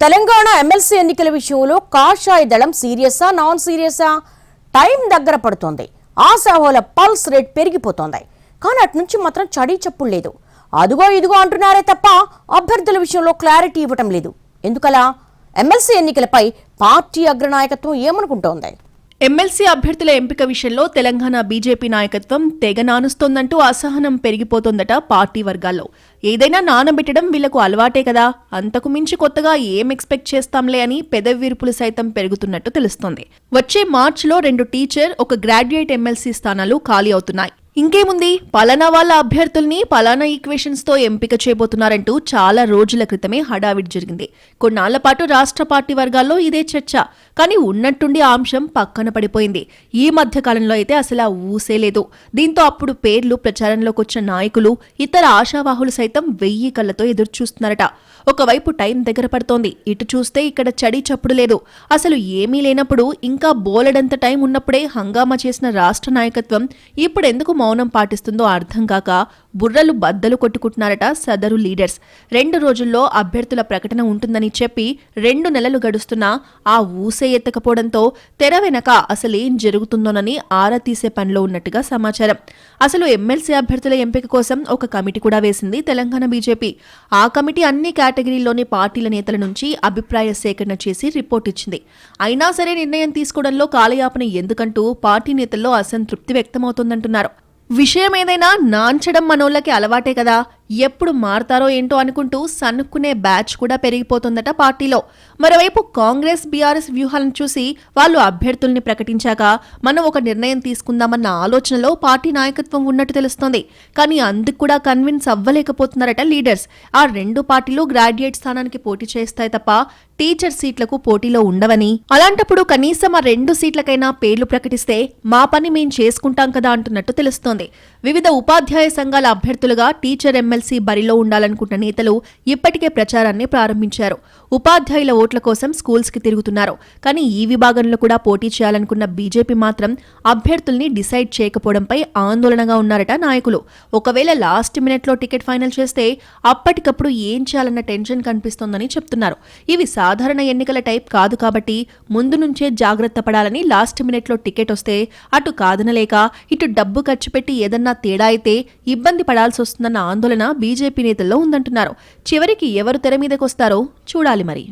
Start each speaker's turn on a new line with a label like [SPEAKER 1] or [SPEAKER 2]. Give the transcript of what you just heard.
[SPEAKER 1] Telangana MLC ఎన్నికల విషయంలో కాషాయ దళం సీరియసా నాన్ సీరియసా? టైం దగ్గర పడుతోంది. ఆశావాల పల్స్ రేట్ పెరిగిపోతోంది. కానీ అటు నుంచి మాత్రం చడీ చప్పుడు లేదు. అదుగో ఇదిగో అంటున్నారే తప్ప అభ్యర్థుల విషయంలో క్లారిటీ ఇవ్వటం లేదు. ఎందుకలా? ఎమ్మెల్సీ ఎన్నికలపై పార్టీ అగ్రనాయకత్వం ఏమనుకుంటోంది?
[SPEAKER 2] ఎమ్మెల్సీ అభ్యర్థుల ఎంపిక విషయంలో తెలంగాణ బీజేపీ నాయకత్వం తెగ నానుస్తోందంటూ అసహనం పెరిగిపోతోందట పార్టీ వర్గాల్లో. ఏదైనా నానబెట్టడం వీళ్లకు అలవాటే కదా, అంతకు మించి కొత్తగా ఏం ఎక్స్పెక్ట్ చేస్తాంలే అని పెదవి విరుపులు సైతం పెరుగుతున్నట్టు తెలుస్తోంది. వచ్చే మార్చిలో 2 టీచర్, 1 గ్రాడ్యుయేట్ ఎమ్మెల్సీ స్థానాలు ఖాళీ అవుతున్నాయి. ఇంకేముంది, పలానా వాళ్ళ అభ్యర్థుల్ని పలానా ఈక్వేషన్స్ తో ఎంపిక చేయబోతున్నారంటూ చాలా రోజుల క్రితమే హడావిడి జరిగింది. కొన్నాళ్ల పాటు రాష్ట్ర పార్టీ వర్గాల్లో ఇదే చర్చ. కానీ ఉన్నట్టుండి ఆ అంశం పక్కన పడిపోయింది. ఈ మధ్య కాలంలో అయితే అసలు ఆ ఊసే లేదు. దీంతో అప్పుడు పేర్లు ప్రచారంలోకి వచ్చిన నాయకులు, ఇతర ఆశావాహులు సైతం 1000 కళ్లతో ఎదురుచూస్తున్నారట. ఒకవైపు టైం దగ్గర పడుతోంది, ఇటు చూస్తే ఇక్కడ చడీ చప్పుడు లేదు. అసలు ఏమీ లేనప్పుడు, ఇంకా బోలెడంత టైం ఉన్నప్పుడే హంగామా చేసిన రాష్ట్ర నాయకత్వం ఇప్పుడెందుకు మౌనం పాటిస్తుందో అర్థం కాక బుర్రలు బద్దలు కొట్టుకుంటున్నారట సదరు లీడర్స్. 2 రోజుల్లో అభ్యర్థుల ప్రకటన ఉంటుందని చెప్పి 2 నెలలు గడుస్తున్నా ఆ ఊసే ఎత్తకపోవడంతో తెర వెనక అసలేం జరుగుతుందోనని ఆరా తీసే పనిలో ఉన్నట్టుగా సమాచారం. అసలు ఎమ్మెల్సీ అభ్యర్థుల ఎంపిక కోసం ఒక కమిటీ కూడా వేసింది తెలంగాణ బీజేపీ. ఆ కమిటీ అన్ని కేటగిరీల్లోని పార్టీల నేతల నుంచి అభిప్రాయ సేకరణ చేసి రిపోర్ట్ ఇచ్చింది. అయినా సరే నిర్ణయం తీసుకోవడంలో కాలయాపన ఎందుకంటూ పార్టీ నేతల్లో అసంతృప్తి వ్యక్తమవుతోందంటున్నారు. విషయం ఏదైనా నాంచడం మనోళ్ళకి అలవాటే కదా, ఎప్పుడు మారతారో ఏంటో అనుకుంటూ సన్నుకునే బ్యాచ్ కూడా పెరిగిపోతుందట పార్టీలో. మరోవైపు కాంగ్రెస్ బీఆర్ఎస్ వ్యూహాలను చూసి వాళ్ళు అభ్యర్థుల్ని ప్రకటించాక మనం ఒక నిర్ణయం తీసుకుందామన్న ఆలోచనలో పార్టీ నాయకత్వం ఉన్నట్టు తెలుస్తోంది. కానీ అందుకు కూడా కన్విన్స్ అవ్వలేకపోతున్నారట లీడర్స్. ఆ 2 పార్టీలు గ్రాడ్యుయేట్ స్థానానికి పోటీ చేస్తాయి తప్ప టీచర్ సీట్లకు పోటీలో ఉండవని, అలాంటప్పుడు కనీసం ఆ 2 సీట్లకైనా పేర్లు ప్రకటిస్తే మా పని మేం చేసుకుంటాం కదా అంటున్నట్టు తెలుస్తోంది. వివిధ ఉపాధ్యాయ సంఘాల అభ్యర్థులుగా టీచర్ ఎమ్మెల్సీ బరిలో ఉండాలనుకున్న నేతలు ఇప్పటికే ప్రచారాన్ని ప్రారంభించారు. ఉపాధ్యాయుల ఓట్ల కోసం స్కూల్స్ కి తిరుగుతున్నారు. కానీ ఈ విభాగంలో కూడా పోటీ చేయాలనుకున్న బీజేపీ మాత్రం అభ్యర్థుల్ని డిసైడ్ చేయకపోవడంపై ఆందోళనగా ఉన్నారట నాయకులు. ఒకవేళ లాస్ట్ మినిట్ లో టికెట్ ఫైనల్ చేస్తే అప్పటికప్పుడు ఏం చేయాలన్న టెన్షన్ కనిపిస్తోందని చెప్తున్నారు. ఇవి సాధారణ ఎన్నికల టైప్ కాదు కాబట్టి ముందు నుంచే జాగ్రత్త పడాలని, లాస్ట్ మినిట్ లో టికెట్ వస్తే అటు కాదనలేక ఇటు డబ్బు ఖర్చు పెట్టి ఏదన్నా తేడా అయితే ఇబ్బంది పడాల్సి వస్తుందన్న ఆందోళన బీజేపీ నేతల్లో ఉందంటున్నారు. చివరికి ఎవరు తెర మీదకొస్తారో చూడాలి మరి.